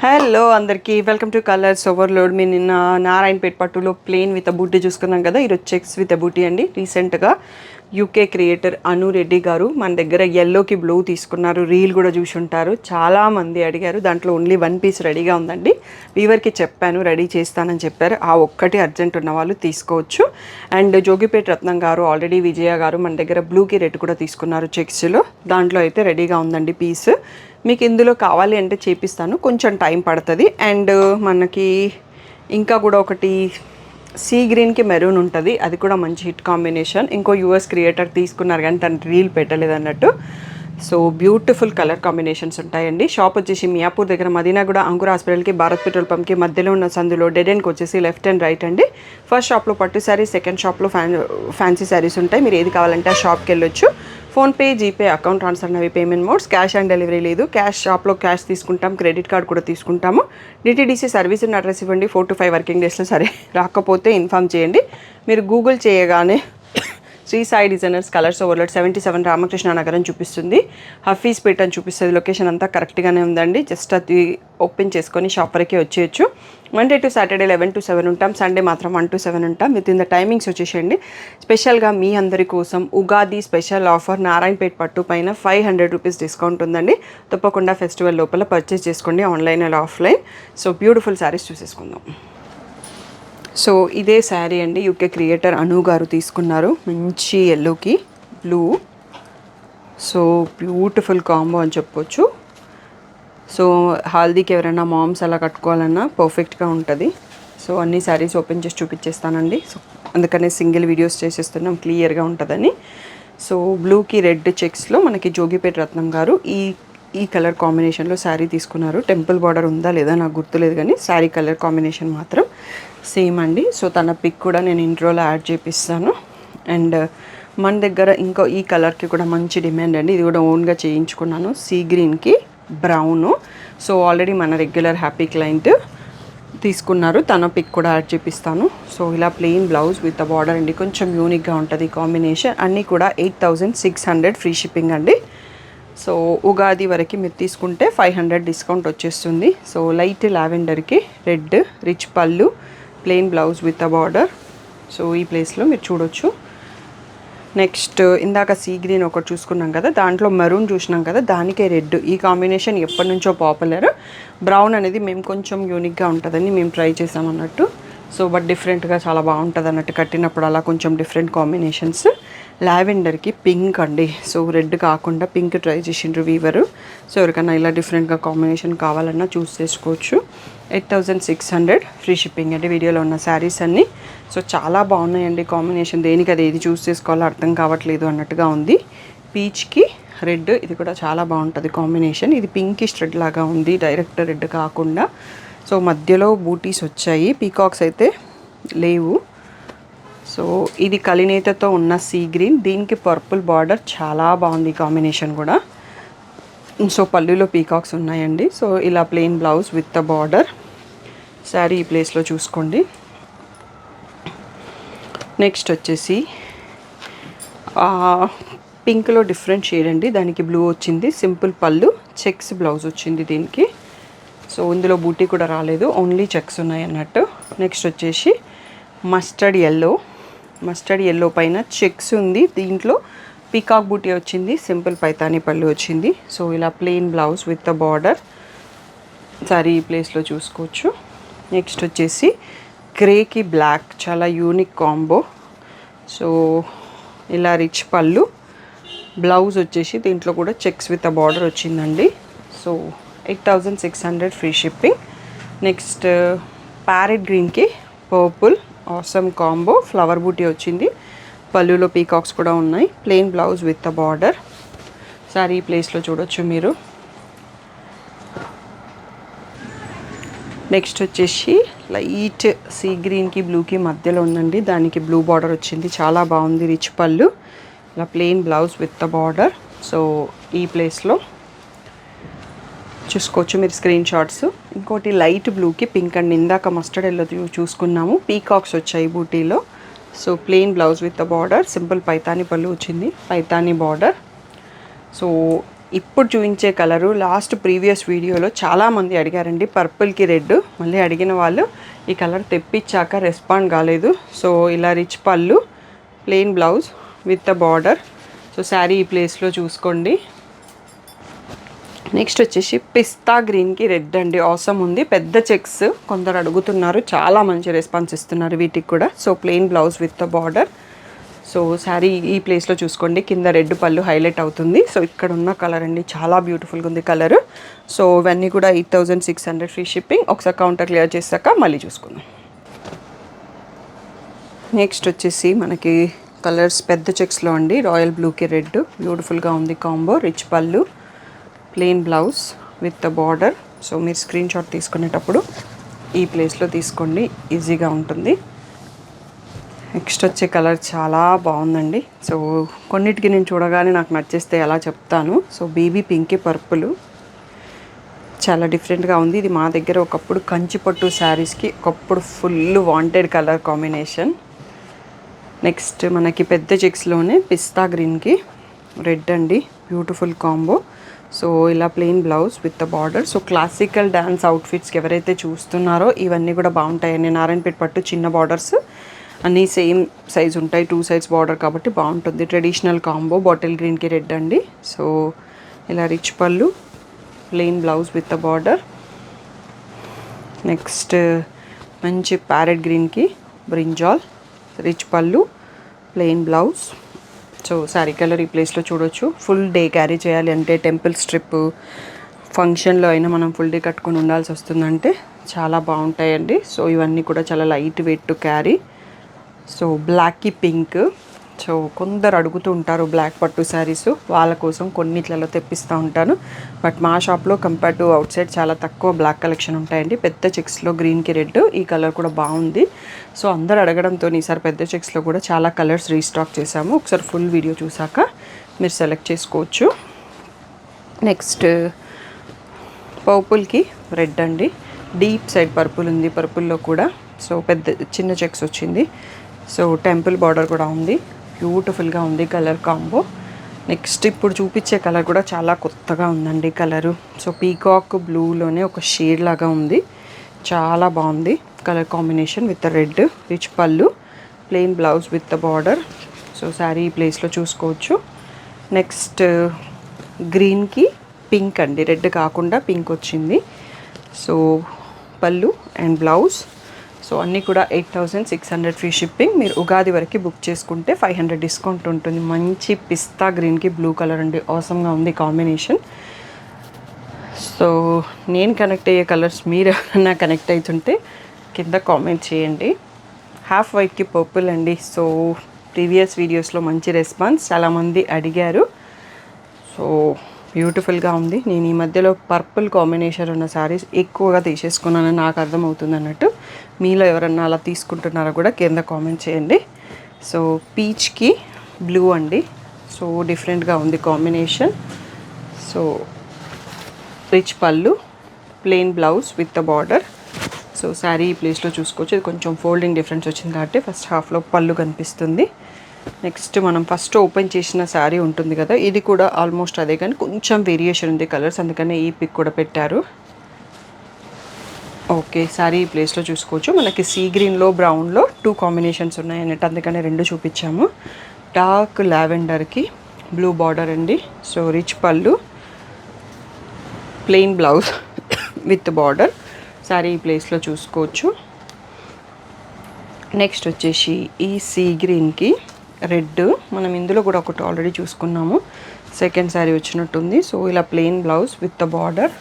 Hello అందరికీ welcome to colours overload. మీ నిన్న నారాయణపేట పట్టులో ప్లెయిన్ విత్ బూటీ చూసుకున్నాం కదా. ఈరోజు చెక్స్ విత్ బూటీ అండి. రీసెంట్గా యూకే క్రియేటర్ అను రెడ్డి గారు మన దగ్గర ఎల్లోకి బ్లూ తీసుకున్నారు. రీల్ కూడా చూసి ఉంటారు. చాలామంది అడిగారు. దాంట్లో ఓన్లీ 1 పీస్ రెడీగా ఉందండి. వీవర్కి చెప్పాను రెడీ చేస్తానని చెప్పారు. ఆ ఒక్కటి అర్జెంట్ ఉన్న వాళ్ళు తీసుకోవచ్చు. అండ్ జోగిపేట రత్నం గారు, ఆల్రెడీ విజయ గారు మన దగ్గర బ్లూకి రెడ్ కూడా తీసుకున్నారు చెక్స్లో. దాంట్లో అయితే రెడీగా ఉందండి పీస్. మీకు ఇందులో కావాలి అంటే చేపిస్తాను, కొంచెం టైం పడుతుంది. అండ్ మనకి ఇంకా కూడా ఒకటి సీ గ్రీన్కి మెరూన్ ఉంటుంది, అది కూడా మంచి హిట్ కాంబినేషన్. ఇంకో యూఎస్ క్రియేటర్ తీసుకున్నారు కానీ తను రీల్ పెట్టలేదు అన్నట్టు. సో బ్యూటిఫుల్ కలర్ కాంబినేషన్స్ ఉంటాయండి. షాప్ వచ్చేసి మియాపూర్ దగ్గర మదీనాగూడ అంకుర్ హాస్పిటల్కి, భారత్ పెట్రోల్ పంప్కి మధ్యలో ఉన్న సందులో డెడ్ ఎండ్కి వచ్చేసి లెఫ్ట్ అండ్ రైట్ అండి. ఫస్ట్ షాప్లో పట్టు శారీస్, సెకండ్ షాప్లో ఫ్యాన్సీ శారీస్ ఉంటాయి. మీరు ఏది కావాలంటే ఆ షాప్కి వెళ్ళొచ్చు. ఫోన్పే, జీపే, అకౌంట్ ట్రాన్స్ఫర్ అవి payment modes. Cash on delivery లేదు. క్యాష్ షాప్లో క్యాష్ తీసుకుంటాం, క్రెడిట్ కార్డ్ కూడా తీసుకుంటాము. డిటీడీసీ సర్వీస్ ఉన్న అడ్రస్ ఇవ్వండి. 4 to 5 వర్కింగ్ డేస్లో సరే రాకపోతే ఇన్ఫామ్ చేయండి. మీరు గూగుల్ చేయగానే Shri Sai designers colours overload 77 Ramakrishna Nagaram చూపిస్తుంది. హఫీజ్పేట అని చూపిస్తుంది. లొకేషన్ అంతా కరెక్ట్గానే ఉందండి. జస్ట్ అది ఓపెన్ చేసుకొని షాప్ వరకే వచ్చేయచ్చు. మండే టు సాటర్డే 11 to 7 ఉంటాం. సండే మాత్రం 1 to 7 ఉంటాం. విత్ ఇన్ ద టైమింగ్స్ వచ్చేసేయండి. స్పెషల్గా మీ అందరి కోసం ఉగాది స్పెషల్ ఆఫర్ నారాయణపేట పట్టు పైన 500 రూపీస్ డిస్కౌంట్ ఉందండి. తప్పకుండా ఫెస్టివల్ లోపల పర్చేస్ చేసుకోండి, online and offline. So beautiful saris చూసేసుకుందాం. సో ఇదే శారీ అండి, యూకే క్రియేటర్ అను గారు తీసుకున్నారు. మంచి ఎల్లోకి బ్లూ. సో బ్యూటిఫుల్ కాంబో అని చెప్పొచ్చు. సో హల్దీకి ఎవరైనా మామ్స్ అలా కట్టుకోవాలన్నా పర్ఫెక్ట్గా ఉంటుంది. సో అన్ని శారీస్ ఓపెన్ చేసి చూపించేస్తానండి. సో అందుకనే సింగిల్ వీడియోస్ చేసేస్తున్నాం, క్లియర్గా ఉంటుందని. సో బ్లూకి రెడ్ చెక్స్లో మనకి జోగిపేట రత్నం గారు ఈ కలర్ కాంబినేషన్లో శారీ తీసుకున్నారు. టెంపుల్ బార్డర్ ఉందా లేదా నాకు గుర్తులేదు, కానీ శారీ కలర్ కాంబినేషన్ మాత్రం సేమ్ అండి. సో తన పిక్ కూడా నేను ఇంట్రోలో యాడ్ చేపిస్తాను. అండ్ మన దగ్గర ఇంకో ఈ కలర్కి కూడా మంచి డిమాండ్ అండి. ఇది కూడా ఓన్గా చేయించుకున్నాను. సీ గ్రీన్కి బ్రౌను. సో ఆల్రెడీ మన రెగ్యులర్ హ్యాపీ క్లయింట్ తీసుకున్నారు, తన పిక్ కూడా యాడ్ చేపిస్తాను. సో ఇలా ప్లెయిన్ బ్లౌజ్ విత్ బార్డర్ అండి. కొంచెం యూనిక్గా ఉంటుంది కాంబినేషన్. అన్నీ కూడా 8600 ఫ్రీ షిప్పింగ్ అండి. సో ఉగాది వరకు మీరు తీసుకుంటే 500 డిస్కౌంట్ వచ్చేస్తుంది. సో లైట్ లావెండర్కి రెడ్ రిచ్ పళ్ళు, plain blouse with border. So ఈ ప్లేస్లో మీరు చూడొచ్చు. నెక్స్ట్ ఇందాక సీ గ్రీన్ ఒకటి చూసుకున్నాం కదా, దాంట్లో మెరూన్ చూసినాం కదా, దానికే రెడ్. ఈ కాంబినేషన్ ఎప్పటి నుంచో పాపులర్. బ్రౌన్ అనేది మేము కొంచెం యూనిక్గా ఉంటుందని మేము ట్రై చేసాం అన్నట్టు. సో బట్ డిఫరెంట్గా చాలా బాగుంటుంది అన్నట్టు కట్టినప్పుడు, అలా కొంచెం డిఫరెంట్ కాంబినేషన్స్. లావెండర్కి పింక్ అండి. సో రెడ్ కాకుండా పింక్ ట్రై చేసిండ్రు వీవరు. సో ఎవరికైనా ఇలా డిఫరెంట్గా కాంబినేషన్ కావాలన్నా చూస్ చేసుకోవచ్చు. 8600 ఫ్రీ షిప్పింగ్ అండి. వీడియోలో ఉన్న శారీస్ అన్నీ సో చాలా బాగున్నాయండి కాంబినేషన్. దేనికి అది ఏది చూస్ చేసుకోవాలో అర్థం కావట్లేదు అన్నట్టుగా ఉంది. పీచ్కి రెడ్, ఇది కూడా చాలా బాగుంటుంది కాంబినేషన్. ఇది పింకిష్ రెడ్ లాగా ఉంది, డైరెక్ట్ రెడ్ కాకుండా. సో మధ్యలో బూటీస్ వచ్చాయి, పీకాక్స్ అయితే లేవు. సో ఇది కలినేతతో ఉన్న సీ గ్రీన్, దీనికి పర్పుల్ బార్డర్, చాలా బాగుంది కాంబినేషన్ కూడా. సో పళ్ళులో పీకాక్స్ ఉన్నాయండి. సో ఇలా plain blouse with the border. Sari ఈ ప్లేస్లో చూసుకోండి. నెక్స్ట్ వచ్చేసి పింక్లో డిఫరెంట్ షేడ్ అండి. దానికి బ్లూ వచ్చింది, సింపుల్ పళ్ళు, చెక్స్ బ్లౌజ్ వచ్చింది దీనికి. సో ఇందులో బూటీ కూడా రాలేదు, ఓన్లీ చెక్స్ ఉన్నాయి అన్నట్టు. నెక్స్ట్ వచ్చేసి మస్టర్డ్ ఎల్లో పైన చెక్స్ ఉంది. దీంట్లో పీకాక్ బూటీ వచ్చింది, సింపుల్ పైతానీ పళ్ళు వచ్చింది. సో ఇలా plain blouse with the border. Sorry ఈ ప్లేస్లో చూసుకోవచ్చు. నెక్స్ట్ వచ్చేసి గ్రేకి బ్లాక్, చాలా యూనిక్ కాంబో. సో ఇలా రిచ్ పళ్ళు, బ్లౌజ్ వచ్చేసి దీంట్లో కూడా చెక్స్ విత్ ద బార్డర్ వచ్చిందండి. So 8600 free shipping. Next parrot గ్రీన్కి పర్పుల్, ఆసమ్ కాంబో. ఫ్లవర్ బూటీ వచ్చింది, పళ్ళులో పీకాక్స్ కూడా ఉన్నాయి, plain blouse with the border. Sorry ఈ ప్లేస్లో చూడొచ్చు మీరు. నెక్స్ట్ వచ్చేసి లైట్ సీ గ్రీన్కి బ్లూకి మధ్యలో ఉందండి. దానికి బ్లూ బార్డర్ వచ్చింది, చాలా బాగుంది. రిచ్ పళ్ళు, ఇలా plain blouse with the border. So ఈ ప్లేస్లో చూసుకోవచ్చు మీరు స్క్రీన్ షాట్స్. ఇంకోటి లైట్ బ్లూకి పింక్ అండి. ఇందాక మస్టర్డ్ ఎల్లో చూసుకున్నాము, పీకాక్స్ వచ్చాయి బూటీలో. So plain blouse with the border, simple Paithani పళ్ళు వచ్చింది, పైతానీ బార్డర్. సో ఇప్పుడు చూపించే కలరు లాస్ట్ ప్రీవియస్ వీడియోలో చాలామంది అడిగారండి, పర్పుల్కి రెడ్. మళ్ళీ అడిగిన వాళ్ళు ఈ కలర్ తెప్పించాక రెస్పాండ్ కాలేదు. సో ఇలా రిచ్ పళ్ళు, plain blouse with the border. So sari ఈ ప్లేస్లో చూసుకోండి. నెక్స్ట్ వచ్చేసి పిస్తా గ్రీన్కి రెడ్ అండి, ఆసమ్ ఉంది. పెద్ద చెక్స్ కొందరు అడుగుతున్నారు, చాలా మంచి రెస్పాన్స్ ఇస్తున్నారు వీటికి కూడా. So plain blouse with the border. So sari ఈ ప్లేస్లో చూసుకోండి, కింద రెడ్ పళ్ళు హైలైట్ అవుతుంది. సో ఇక్కడ ఉన్న కలర్ అండి, చాలా బ్యూటిఫుల్గా ఉంది కలర్. సో ఇవన్నీ కూడా 8600 ఫ్రీ షిప్పింగ్. ఒకసారి కౌంటర్ క్లియర్ చేశాక మళ్ళీ చూసుకుందాం. నెక్స్ట్ వచ్చేసి మనకి కలర్స్ పెద్ద చెక్స్లో అండి, రాయల్ బ్లూకి రెడ్ బ్యూటిఫుల్గా ఉంది కాంబో. రిచ్ పళ్ళు, plain blouse with the border. So మీరు స్క్రీన్ షాట్ తీసుకునేటప్పుడు ఈ ప్లేస్లో తీసుకోండి, ఈజీగా ఉంటుంది. నెక్స్ట్ వచ్చే కలర్ చాలా బాగుందండి. సో కొన్నిటికి నేను చూడగానే నాకు నచ్చేస్తే ఎలా చెప్తాను. సో బేబీ పింక్ పర్పుల్ చాలా డిఫరెంట్గా ఉంది. ఇది మా దగ్గర ఒకప్పుడు కంచిపట్టు శారీస్కి ఒకప్పుడు full wanted colour combination. Next మనకి పెద్ద చెక్స్లోనే పిస్తా గ్రీన్కి రెడ్ అండి, బ్యూటిఫుల్ కాంబో. సో ఇలా plain blouse with the border. So classical dance అవుట్ఫిట్స్కి ఎవరైతే చూస్తున్నారో ఇవన్నీ కూడా బాగుంటాయండి. నారాయణపేట పట్టు చిన్న బార్డర్స్ అన్నీ సేమ్ సైజ్ ఉంటాయి, 2 సైడ్స్ బార్డర్ కాబట్టి బాగుంటుంది. ట్రెడిషనల్ కాంబో, బాటిల్ గ్రీన్కి రెడ్ అండి. సో ఇలా రిచ్ పళ్ళు, plain blouse with the border. Next మంచి ప్యారెట్ గ్రీన్కి బ్రింజాల్, రిచ్ పళ్ళు, plain blouse. So sari colour ఈ ప్లేస్లో చూడొచ్చు. ఫుల్ డే క్యారీ చేయాలి అంటే, టెంపుల్ స్ట్రిప్ ఫంక్షన్లో అయినా మనం ఫుల్ డే కట్టుకొని ఉండాల్సి వస్తుందంటే చాలా బాగుంటాయండి. సో ఇవన్నీ కూడా చాలా light weight to carry. So బ్లాక్కి పింక్. సో కొందరు అడుగుతూ ఉంటారు బ్లాక్ పట్టు శారీస్, వాళ్ళ కోసం కొన్నిట్లలో తెప్పిస్తూ ఉంటాను. బట్ మా షాప్లో కంపేర్ టు అవుట్ సైడ్ చాలా తక్కువ బ్లాక్ కలెక్షన్ ఉంటాయండి. పెద్ద చెక్స్లో గ్రీన్కి రెడ్, ఈ కలర్ కూడా బాగుంది. సో అందరు అడగడంతో ఈసారి పెద్ద చెక్స్లో కూడా చాలా కలర్స్ రీస్టాక్ చేశాము. ఒకసారి ఫుల్ వీడియో చూసాక మీరు సెలెక్ట్ చేసుకోవచ్చు. నెక్స్ట్ పర్పుల్కి రెడ్ అండి, డీప్ సైడ్ పర్పుల్ ఉంది, పర్పుల్లో కూడా. సో పెద్ద చిన్న చెక్స్ వచ్చింది. సో టెంపుల్ బార్డర్ కూడా ఉంది, బ్యూటిఫుల్గా ఉంది కలర్ కాంబో. నెక్స్ట్ ఇప్పుడు చూపించే కలర్ కూడా చాలా కొత్తగా ఉందండి కలరు. సో పీకాక్ బ్లూలోనే ఒక షేడ్ లాగా ఉంది, చాలా బాగుంది colour combination with red. Rich పళ్ళు, plain blouse with the border. So sari ఈ ప్లేస్లో చూసుకోవచ్చు. నెక్స్ట్ గ్రీన్కి పింక్ అండి, రెడ్ కాకుండా పింక్ వచ్చింది. సో పళ్ళు అండ్ బ్లౌజ్. సో అన్నీ కూడా 8600 ఫ్రీ షిప్పింగ్. మీరు ఉగాది వరకు బుక్ చేసుకుంటే 500 డిస్కౌంట్ ఉంటుంది. మంచి పిస్తా గ్రీన్కి బ్లూ కలర్ అండి, ఆసమ్గా ఉంది కాంబినేషన్. సో నేను కనెక్ట్ అయ్యే కలర్స్ మీరు ఎవరన్నా కనెక్ట్ అవుతుంటే కింద కామెంట్ చేయండి. హాఫ్ వైట్కి పర్పుల్ అండి. సో ప్రీవియస్ వీడియోస్లో మంచి రెస్పాన్స్, చాలామంది అడిగారు. సో బ్యూటిఫుల్గా ఉంది. నేను ఈ మధ్యలో పర్పుల్ కాంబినేషన్ ఉన్న శారీస్ ఎక్కువగా తీసేసుకున్నానని నాకు అర్థమవుతుంది అన్నట్టు. మీలో ఎవరన్నా అలా తీసుకుంటున్నారో కూడా కింద కామెంట్ చేయండి. సో పీచ్కి బ్లూ అండి, సో డిఫరెంట్గా ఉంది కాంబినేషన్. సో రిచ్ పళ్ళు, plain blouse with the border. So sari ఈ ప్లేస్లో చూసుకోవచ్చు. ఇది కొంచెం ఫోల్డింగ్ డిఫరెన్స్ వచ్చింది కాబట్టి ఫస్ట్ హాఫ్లో పళ్ళు కనిపిస్తుంది. నెక్స్ట్ మనం ఫస్ట్ ఓపెన్ చేసిన శారీ ఉంటుంది కదా, ఇది కూడా ఆల్మోస్ట్ అదే కానీ కొంచెం వేరియేషన్ ఉంది కలర్స్, అందుకనే ఈ పిక్ కూడా పెట్టారు. ఓకే, శారీ ఈ ప్లేస్లో చూసుకోవచ్చు. మనకి సీ గ్రీన్లో బ్రౌన్లో 2 కాంబినేషన్స్ ఉన్నాయి అన్నట్టు, అందుకనే 2 చూపించాము. డార్క్ లావెండర్కి బ్లూ బార్డర్ అండి. సో రిచ్ పళ్ళు, plain blouse with border. Sari ఈ ప్లేస్లో చూసుకోవచ్చు. నెక్స్ట్ వచ్చేసి ఈ సీ గ్రీన్కి రెడ్, మనం ఇందులో కూడా ఒకటి ఆల్రెడీ చూసుకున్నాము, సెకండ్ శారీ వచ్చినట్టుంది. సో ఇలా plain blouse with the border.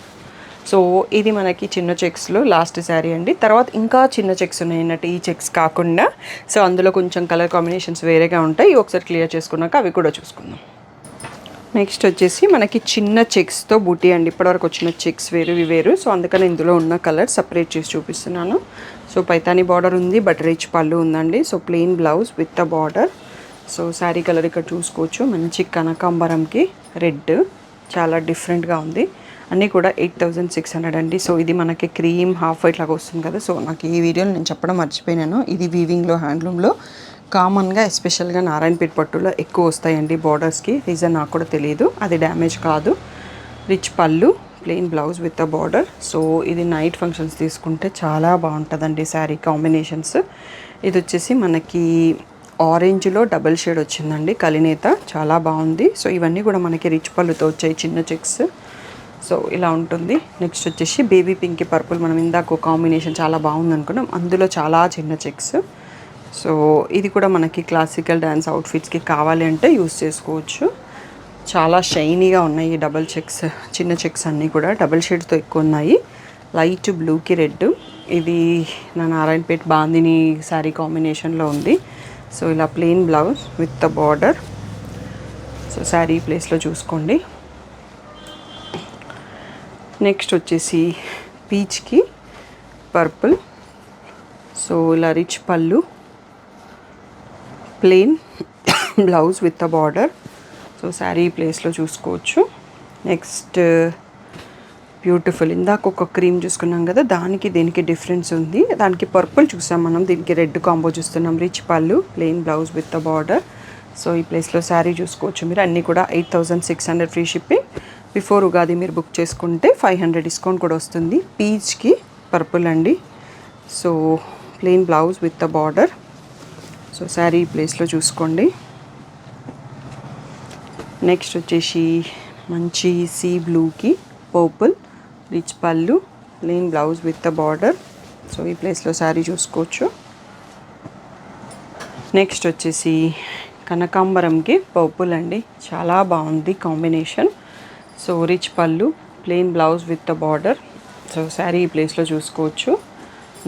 So ఇది మనకి చిన్న చెక్స్లో లాస్ట్ శారీ అండి. తర్వాత ఇంకా చిన్న చెక్స్ ఉన్నాయి అన్నట్టు, ఈ చెక్స్ కాకుండా. సో అందులో కొంచెం కలర్ కాంబినేషన్స్ వేరేగా ఉంటాయి, ఒకసారి క్లియర్ చేసుకున్నాక అవి కూడా చూసుకుందాం. నెక్స్ట్ వచ్చేసి మనకి చిన్న చెక్స్తో బూటీ అండి. ఇప్పటివరకు వచ్చిన చెక్స్ వేరు, ఇవి వేరు. సో అందుకని ఇందులో ఉన్న కలర్ సపరేట్ చేసి చూపిస్తున్నాను. సో పైతానీ బార్డర్ ఉంది, బట్ రిచ్ పళ్ళు ఉందండి. So plain blouse with the border. So sari colour ఇక్కడ చూసుకోవచ్చు, మంచి కనకాంబరంకి రెడ్, చాలా డిఫరెంట్గా ఉంది. అన్నీ కూడా 8600 అండి. సో ఇది మనకి క్రీమ్ హాఫ్ వైట్ లాగా వస్తుంది కదా. సో నాకు ఈ వీడియోలో నేను చెప్పడం మర్చిపోయినాను, ఇది వీవింగ్లో హ్యాండ్లూమ్లో కామన్గా ఎస్పెషల్గా నారాయణపేట పట్టులో ఎక్కువ వస్తాయండి బార్డర్స్కి. రీజన్ నాకు కూడా తెలియదు, అది డ్యామేజ్ కాదు. రిచ్ పళ్ళు, plain blouse with a border. So ఇది నైట్ ఫంక్షన్స్ తీసుకుంటే చాలా బాగుంటుందండి శారీ కాంబినేషన్స్. ఇది వచ్చేసి మనకి ఆరెంజ్లో డబల్ షేడ్ వచ్చిందండి, కలినేత, చాలా బాగుంది. సో ఇవన్నీ కూడా మనకి రిచ్ పళ్ళుతో వచ్చాయి, చిన్న చెక్స్. సో ఇలా ఉంటుంది. నెక్స్ట్ వచ్చేసి బేబీ పింక్ పర్పుల్, మనం ఇందాక కాంబినేషన్ చాలా బాగుంది అనుకున్నాం, అందులో చాలా చిన్న చెక్స్. సో ఇది కూడా మనకి క్లాసికల్ డ్యాన్స్ అవుట్ఫిట్స్కి కావాలి అంటే యూస్ చేసుకోవచ్చు. చాలా షైనీగా ఉన్నాయి ఈ డబల్ చెక్స్, చిన్న చెక్స్ అన్నీ కూడా డబల్ షేడ్తో ఎక్కువ ఉన్నాయి. లైట్ బ్లూకి రెడ్, ఇది నా నారాయణపేట్ బాందిని శారీ కాంబినేషన్లో ఉంది. సో ఇలా plain blouse with the border. So sari ప్లేస్లో చూసుకోండి. నెక్స్ట్ వచ్చేసి పీచ్కి పర్పుల్. సో ఇలా రిచ్ పళ్ళు, plain blouse with the border. So sari ప్లేస్లో చూసుకోవచ్చు. నెక్స్ట్ బ్యూటిఫుల్, ఇందాక ఒక క్రీమ్ చూసుకున్నాం కదా, దానికి దీనికి డిఫరెన్స్ ఉంది. దానికి పర్పుల్ చూసాం మనం, దీనికి రెడ్ కాంబో చూస్తున్నాం. రిచ్ పళ్ళు, plain blouse with the border. So ఈ ప్లేస్లో శారీ చూసుకోవచ్చు మీరు. అన్నీ కూడా 8600 ఫ్రీ షిప్పింగ్. బిఫోర్ ఉగాది మీరు బుక్ చేసుకుంటే 500 డిస్కౌంట్ కూడా వస్తుంది. పీచ్కి పర్పుల్ అండి. So plain blouse with the border. So sari ప్లేస్లో చూసుకోండి. నెక్స్ట్ వచ్చేసి మంచి సీ బ్లూకి పర్పుల్, రిచ్ పళ్ళు, plain blouse with the border. So ఈ ప్లేస్లో శారీ చూసుకోవచ్చు. నెక్స్ట్ వచ్చేసి కనకాంబరంకి పర్పుల్ అండి, చాలా బాగుంది కాంబినేషన్. సో రిచ్ పళ్ళు, plain blouse with the border. So sari ఈ ప్లేస్లో చూసుకోవచ్చు.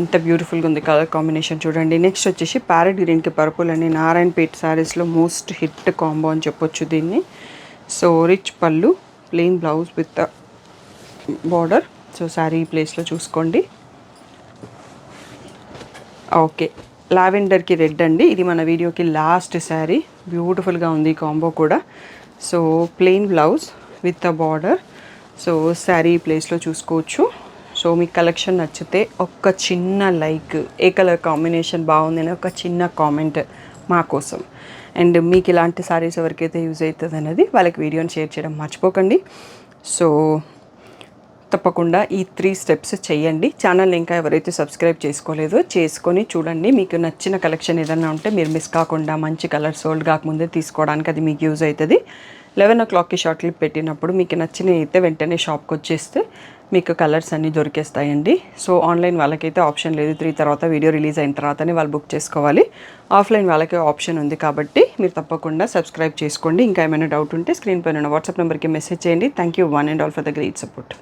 ఇంత బ్యూటిఫుల్గా ఉంది కలర్ కాంబినేషన్ చూడండి. నెక్స్ట్ వచ్చేసి ప్యారెట్ గ్రీన్కి పర్పుల్ అండి, నారాయణపేట్ శారీస్లో మోస్ట్ హిట్ కాంబో అని చెప్పొచ్చు దీన్ని. సో రిచ్ పళ్ళు, plain blouse with the border. So sari ఈ ప్లేస్లో చూసుకోండి. ఓకే, లావెండర్కి రెడ్ అండి, ఇది మన వీడియోకి లాస్ట్ శారీ. బ్యూటిఫుల్గా ఉంది కాంబో కూడా. So plain blouse with the border. So sari ప్లేస్లో చూసుకోవచ్చు. సో మీకు కలెక్షన్ నచ్చితే ఒక చిన్న లైక్, ఏ కలర్ కాంబినేషన్ బాగుందని ఒక చిన్న కామెంట్ మా కోసం. అండ్ మీకు ఇలాంటి శారీస్ ఎవరికైతే యూజ్ అవుతుంది అనేది వాళ్ళకి వీడియోని షేర్ చేయడం మర్చిపోకండి. సో తప్పకుండా ఈ 3 స్టెప్స్ చేయండి. ఛానల్ ఇంకా ఎవరైతే సబ్స్క్రైబ్ చేసుకోలేదో చేసుకొని చూడండి. మీకు నచ్చిన కలెక్షన్ ఏదైనా ఉంటే మీరు మిస్ కాకుండా మంచి కలర్ సోల్డ్ కాకముందే తీసుకోవడానికి అది మీకు యూజ్ అవుతుంది. 11 o'clockకి షార్ట్ క్లిప్ పెట్టినప్పుడు మీకు నచ్చినవి అయితే వెంటనే షాప్కి వచ్చేస్తే మీకు కలర్స్ అన్నీ దొరికేస్తాయండి. సో ఆన్లైన్ వాళ్ళకైతే ఆప్షన్ లేదు, 3 తర్వాత వీడియో రిలీజ్ అయిన తర్వాతనే వాళ్ళు బుక్ చేసుకోవాలి. ఆఫ్లైన్ వాళ్ళకి ఆప్షన్ ఉంది కాబట్టి మీరు తప్పకుండా సబ్స్క్రైబ్ చేసుకోండి. ఇంకా ఏమైనా డౌట్ ఉంటే స్క్రీన్ పైన ఉన్న వాట్సాప్ నెంబర్కి మెసేజ్ చేయండి. Thank you one and all for the great support.